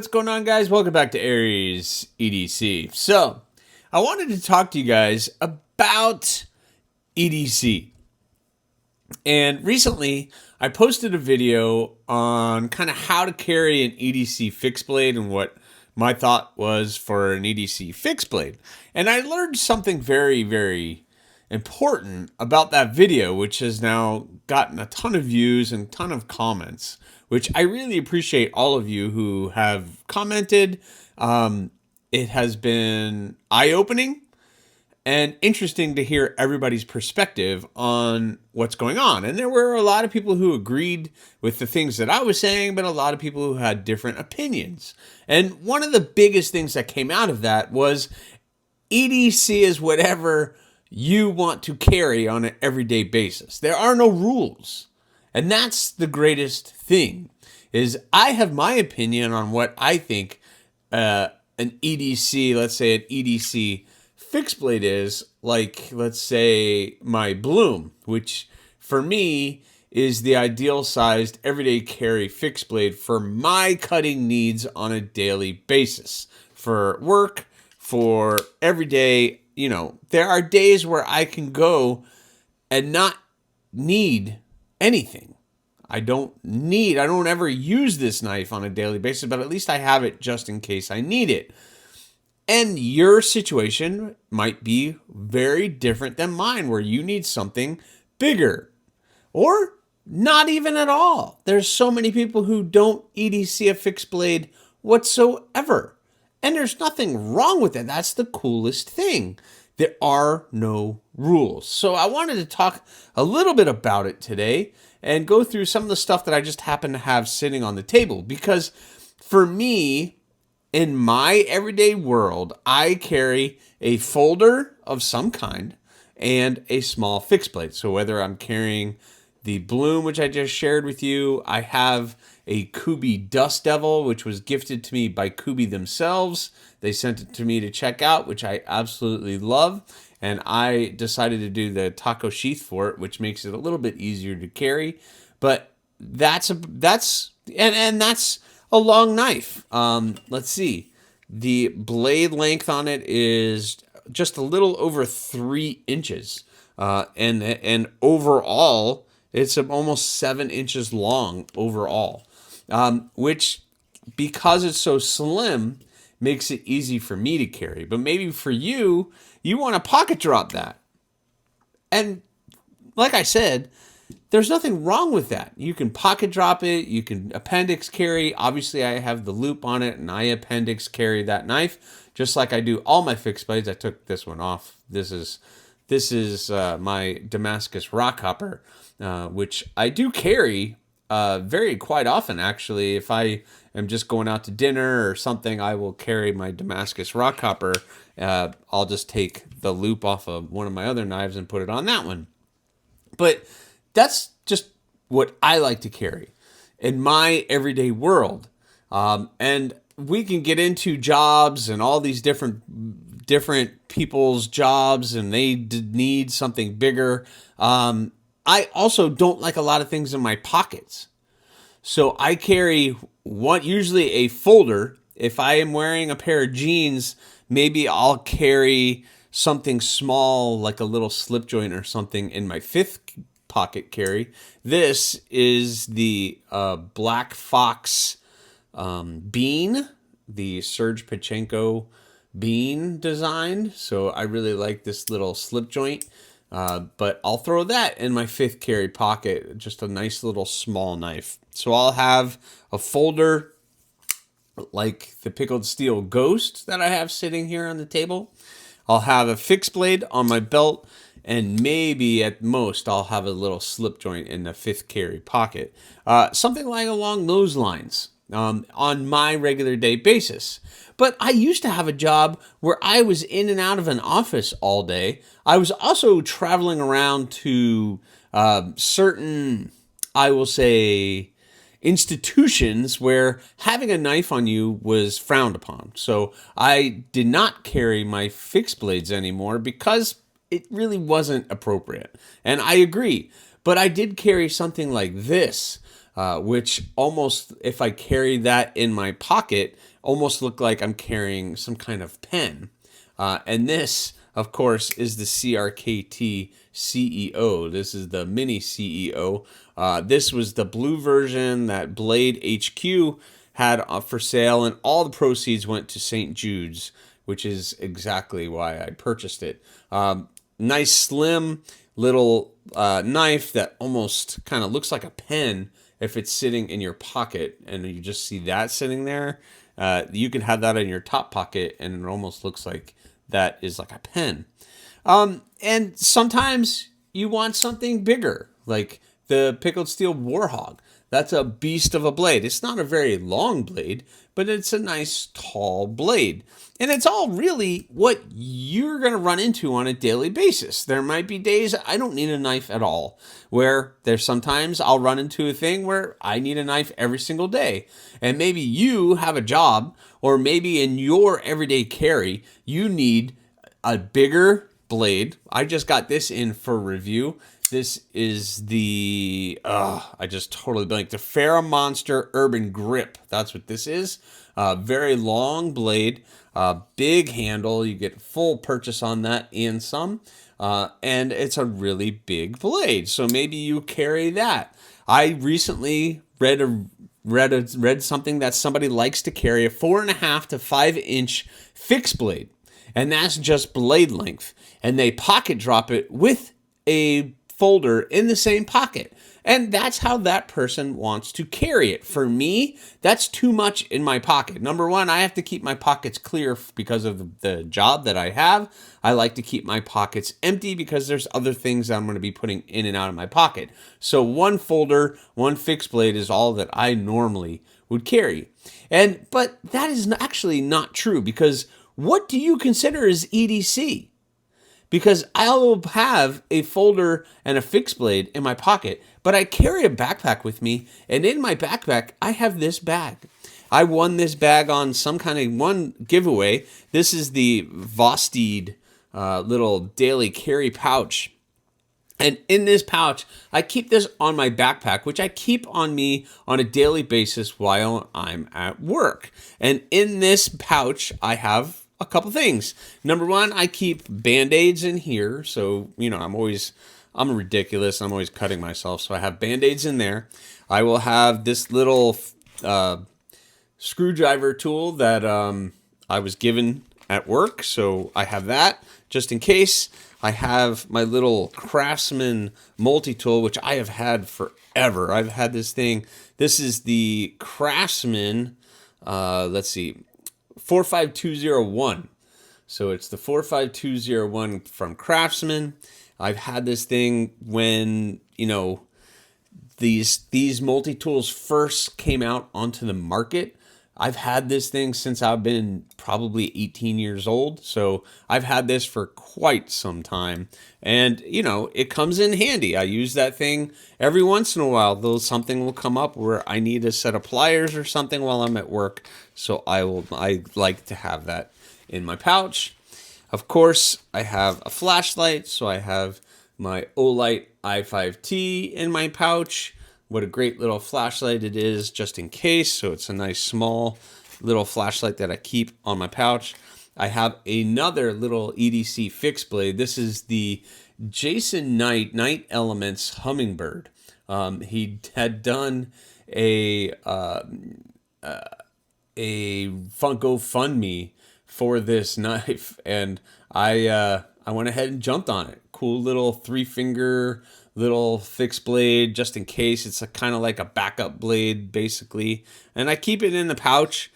what's going on, guys? Welcome back to Aries EDC. So, I wanted to talk to you guys about EDC. And recently, I posted a video on kind of how to carry an EDC fixed blade and what my thought was for an EDC fixed blade. And I learned something very, very important about that video, which has now gotten a ton of views and a ton of comments, which I really appreciate all of you who have commented. It has been eye-opening and interesting to hear everybody's perspective on what's going on. And there were a lot of people who agreed with the things that I was saying, but a lot of people who had different opinions. And one of the biggest things that came out of that was EDC is whatever you want to carry on an everyday basis. There are no rules. And that's the greatest thing, is I have my opinion on what I think an EDC, let's say an EDC fixed blade is, like, let's say my Bloom, which for me is the ideal sized everyday carry fixed blade for my cutting needs on a daily basis. For work, for everyday, there are days where I can go and not need anything. I don't ever use this knife on a daily basis, but at least I have it just in case I need it. And your situation might be very different than mine, where you need something bigger or not even at all. There's so many people who don't EDC a fixed blade whatsoever. And there's nothing wrong with it. That's the coolest thing. There are no rules. So I wanted to talk a little bit about it today and go through some of the stuff that I just happen to have sitting on the table. Because for me, in my everyday world, I carry a folder of some kind and a small fixed blade. So whether I'm carrying the Bloom, which I just shared with you, I have a Kubi Dust Devil, which was gifted to me by Kubi themselves. They sent it to me to check out, which I absolutely love. And I decided to do the taco sheath for it, which makes it a little bit easier to carry. But that's a long knife. Let's see. The blade length on it is just a little over 3 inches. And overall, it's almost 7 inches long overall. Which, because it's so slim, makes it easy for me to carry. But maybe for you, you want to pocket drop that. And like I said, there's nothing wrong with that. You can pocket drop it. You can appendix carry. Obviously, I have the loop on it, and I appendix carry that knife, just like I do all my fixed blades. I took this one off. This is my Damascus rock hopper, which I do carry very quite often, actually. If I am just going out to dinner or something, I will carry my Damascus rock hopper. I'll just take the loop off of one of my other knives and put it on that one. But that's just what I like to carry in my everyday world. And we can get into jobs and all these different people's jobs, and they need something bigger. I also don't like a lot of things in my pockets. So I carry usually a folder. If I am wearing a pair of jeans, maybe I'll carry something small, like a little slip joint or something, in my 5th pocket carry. This is the Black Fox bean, the Serge Pachenko bean design. So I really like this little slip joint. But I'll throw that in my 5th carry pocket, just a nice little small knife. So I'll have a folder like the Pickled Steel Ghost that I have sitting here on the table. I'll have a fixed blade on my belt, and maybe at most I'll have a little slip joint in the 5th carry pocket. Something like along those lines on my regular day basis. But I used to have a job where I was in and out of an office all day. I was also traveling around to certain, I will say, institutions where having a knife on you was frowned upon. So I did not carry my fixed blades anymore because it really wasn't appropriate. And I agree. But I did carry something like this. which almost, if I carry that in my pocket, almost look like I'm carrying some kind of pen. And this, of course, is the CRKT CEO. This is the mini CEO. This was the blue version that Blade HQ had for sale, and all the proceeds went to St. Jude's, which is exactly why I purchased it. Nice, slim little knife that almost kind of looks like a pen if it's sitting in your pocket, and you just see that sitting there. You can have that in your top pocket, and it almost looks like that is like a pen. And sometimes you want something bigger, like the Pickled Steel Warhog. That's a beast of a blade. It's not a very long blade, but it's a nice tall blade. And it's all really what you're going to run into on a daily basis. There might be days I don't need a knife at all, where there's sometimes I'll run into a thing where I need a knife every single day. And maybe you have a job, or maybe in your everyday carry, you need a bigger blade. I just got this in for review. This is the, I just totally blanked. The Farrah Monster Urban Grip. That's what this is. Very long blade, big handle. You get full purchase on that and some. And it's a really big blade. So maybe you carry that. I recently read something that somebody likes to carry a 4.5 to 5 inch fixed blade. And that's just blade length. And they pocket drop it with a folder in the same pocket. And that's how that person wants to carry it. For me, that's too much in my pocket. Number one, I have to keep my pockets clear because of the job that I have. I like to keep my pockets empty because there's other things that I'm going to be putting in and out of my pocket. So one folder, one fixed blade is all that I normally would carry. But that is actually not true, because what do you consider as EDC? Because I'll have a folder and a fixed blade in my pocket, but I carry a backpack with me, and in my backpack, I have this bag. I won this bag on some kind of one giveaway. This is the Vosteed little daily carry pouch. And in this pouch, I keep this on my backpack, which I keep on me on a daily basis while I'm at work. And in this pouch, I have a couple things. Number one, I keep Band-Aids in here. So, I'm ridiculous. I'm always cutting myself. So I have Band-Aids in there. I will have this little screwdriver tool that I was given at work. So I have that just in case. I have my little Craftsman multi-tool, which I have had forever. I've had this thing. This is the Craftsman, 45201. So it's the 45201 from Craftsman. I've had this thing when, these multi-tools first came out onto the market. I've had this thing since I've been probably 18 years old. So I've had this for quite some time. And, it comes in handy. I use that thing every once in a while, though something will come up where I need a set of pliers or something while I'm at work. So I like to have that in my pouch. Of course, I have a flashlight. So I have my Olight i5T in my pouch. What a great little flashlight it is, just in case. So it's a nice small little flashlight that I keep on my pouch. I have another little EDC fixed blade. This is the Jason Knight Night Elements Hummingbird. He had done a GoFundMe for this knife, and I went ahead and jumped on it. Cool little 3-finger little fixed blade, just in case. It's kind of like a backup blade, basically. And I keep it in the pouch,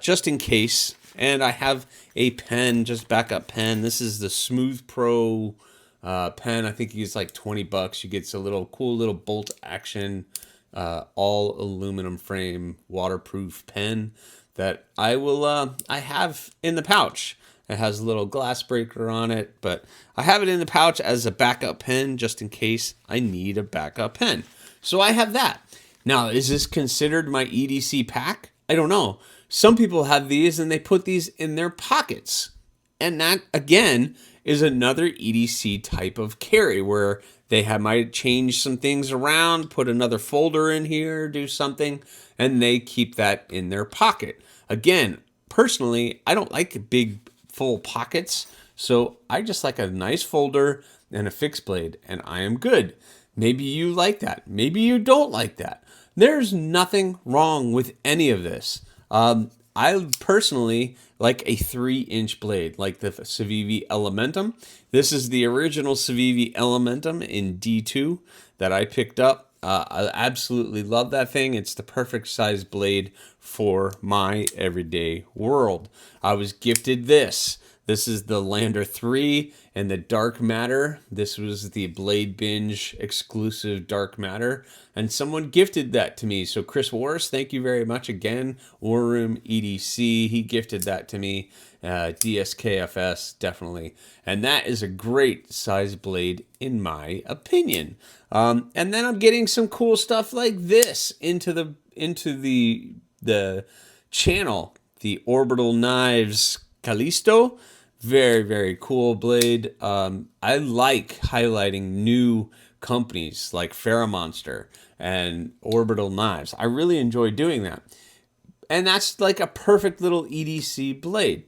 just in case. And I have a pen, just backup pen. This is the Smooth Pro pen. I think it's like $20. You get a little cool little bolt action, all aluminum frame, waterproof pen that I have in the pouch. It has a little glass breaker on it, but I have it in the pouch as a backup pen just in case I need a backup pen. So I have that. Now, is this considered my EDC pack? I don't know. Some people have these and they put these in their pockets. And that, again, is another EDC type of carry where might change some things around, put another folder in here, do something, and they keep that in their pocket. Again, personally, I don't like big full pockets, so I just like a nice folder and a fixed blade, and I am good. Maybe you like that. Maybe you don't like that. There's nothing wrong with any of this. I personally like a 3-inch blade, like the Civivi Elementum. This is the original Civivi Elementum in D2 that I picked up. I absolutely love that thing. It's the perfect size blade for my everyday world. I was gifted this. This is the Lander 3 and the Dark Matter. This was the Blade Binge exclusive Dark Matter. And someone gifted that to me. So Chris Warris, thank you very much again. War Room EDC, he gifted that to me. DSKFS, definitely. And that is a great size blade in my opinion. And then I'm getting some cool stuff like this into the channel. The Orbital Knives Callisto. Very, very cool blade. I like highlighting new companies like Ferromonster and Orbital Knives. I really enjoy doing that. And that's like a perfect little EDC blade.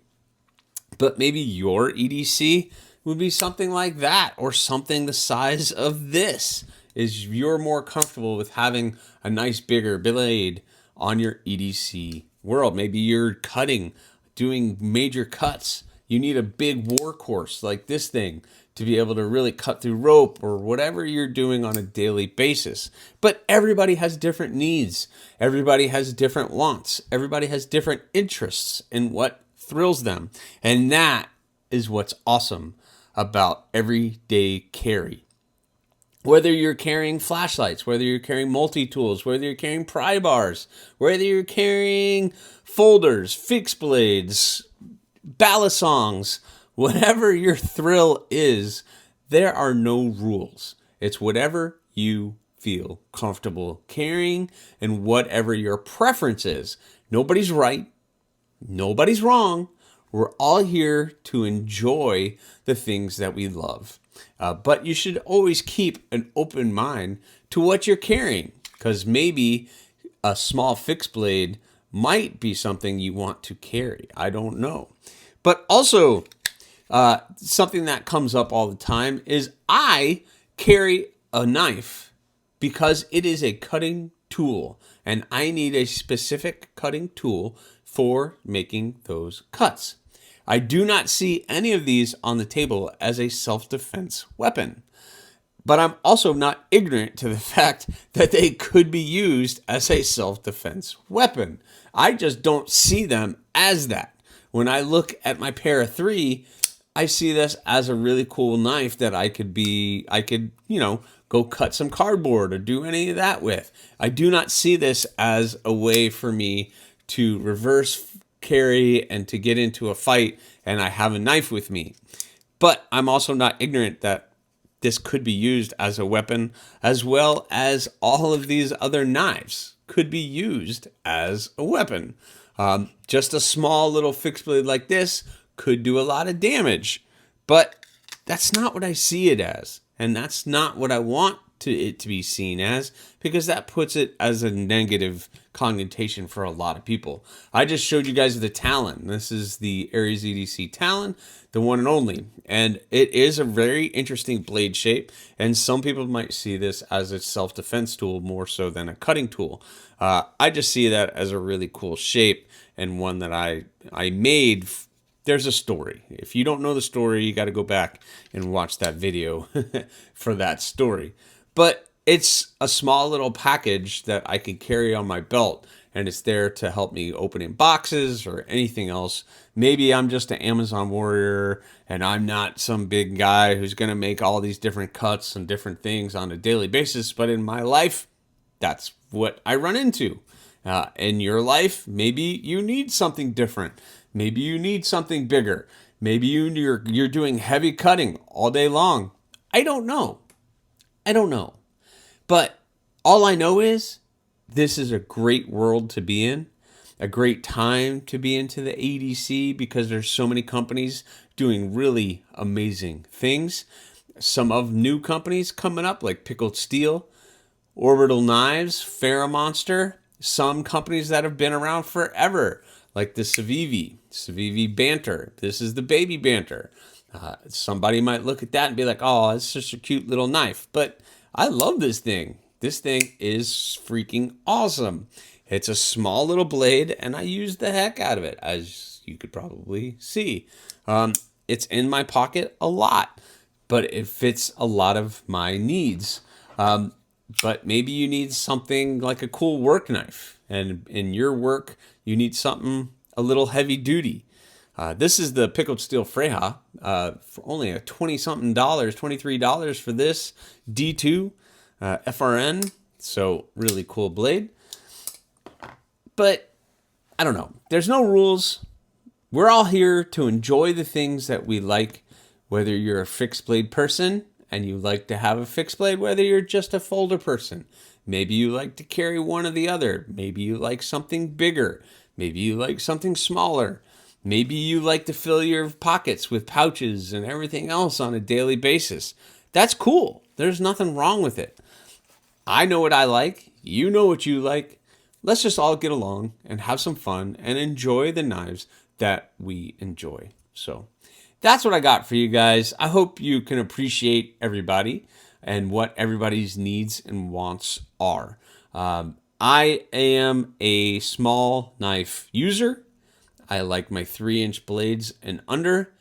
But maybe your EDC would be something like that, or something the size of this. Is you're more comfortable with having a nice bigger blade on your EDC world. Maybe you're doing major cuts. You need a big workhorse like this thing to be able to really cut through rope or whatever you're doing on a daily basis. But everybody has different needs. Everybody has different wants. Everybody has different interests in what thrills them. And that is what's awesome about everyday carry. Whether you're carrying flashlights, whether you're carrying multi-tools, whether you're carrying pry bars, whether you're carrying folders, fixed blades, balisongs, whatever your thrill is, there are no rules. It's whatever you feel comfortable carrying and whatever your preference is. Nobody's right. Nobody's wrong. We're all here to enjoy the things that we love. But you should always keep an open mind to what you're carrying, because maybe a small fixed blade might be something you want to carry. I don't know. But also, something that comes up all the time is I carry a knife because it is a cutting tool, and I need a specific cutting tool for making those cuts. I do not see any of these on the table as a self-defense weapon. But I'm also not ignorant to the fact that they could be used as a self-defense weapon. I just don't see them as that. When I look at my Para 3, I see this as a really cool knife that I could, go cut some cardboard or do any of that with. I do not see this as a way for me to reverse carry and to get into a fight and I have a knife with me. But I'm also not ignorant that this could be used as a weapon, as well as all of these other knives could be used as a weapon. Just a small little fixed blade like this could do a lot of damage, but that's not what I see it as. And that's not what I want it to be seen as, because that puts it as a negative connotation for a lot of people. I just showed you guys the Talon. This is the AriesEDC Talon, the one and only. And it is a very interesting blade shape. And some people might see this as a self-defense tool more so than a cutting tool. I just see that as a really cool shape, and one that I made. There's a story. If you don't know the story, you got to go back and watch that video for that story. But it's a small little package that I can carry on my belt, and it's there to help me open in boxes or anything else. Maybe I'm just an Amazon warrior and I'm not some big guy who's going to make all these different cuts and different things on a daily basis, but in my life, that's what I run into. In your life, maybe you need something different. Maybe you need something bigger. Maybe you're doing heavy cutting all day long. I don't know. But all I know is this is a great world to be in, a great time to be into the ADC, because there's so many companies doing really amazing things. Some of new companies coming up like Pickled Steel, Orbital Knives, Monster. Some companies that have been around forever like the Civivi Banter. This is the Baby Banter. Somebody might look at that and be like, oh, it's just a cute little knife. But I love this thing. This thing is freaking awesome. It's a small little blade, and I use the heck out of it, as you could probably see. It's in my pocket a lot, but it fits a lot of my needs. But maybe you need something like a cool work knife, and in your work, you need something a little heavy duty. This is the Pickled Steel Freja for only a $20-something, $23 for this D2 FRN. So really cool blade. But I don't know. There's no rules. We're all here to enjoy the things that we like, whether you're a fixed blade person and you like to have a fixed blade, whether you're just a folder person. Maybe you like to carry one or the other. Maybe you like something bigger. Maybe you like something smaller. Maybe you like to fill your pockets with pouches and everything else on a daily basis. That's cool. There's nothing wrong with it. I know what I like. You know what you like. Let's just all get along and have some fun and enjoy the knives that we enjoy. So that's what I got for you guys. I hope you can appreciate everybody and what everybody's needs and wants are. I am a small knife user. I like my 3-inch blades and under,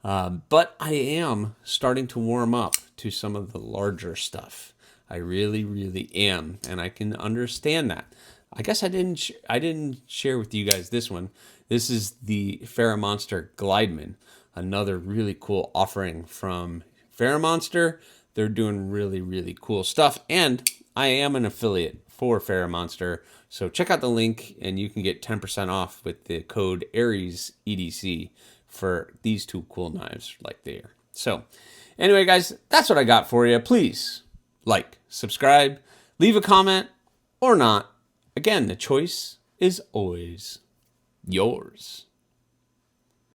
but I am starting to warm up to some of the larger stuff. I really, really am, and I can understand that. I guess I didn't share with you guys this one. This is the Monster Glideman, another really cool offering from Monster. They're doing really, really cool stuff, and I am an affiliate for Monster. So check out the link and you can get 10% off with the code AriesEDC for these two cool knives like there. So anyway, guys, that's what I got for you. Please like, subscribe, leave a comment or not. Again, the choice is always yours.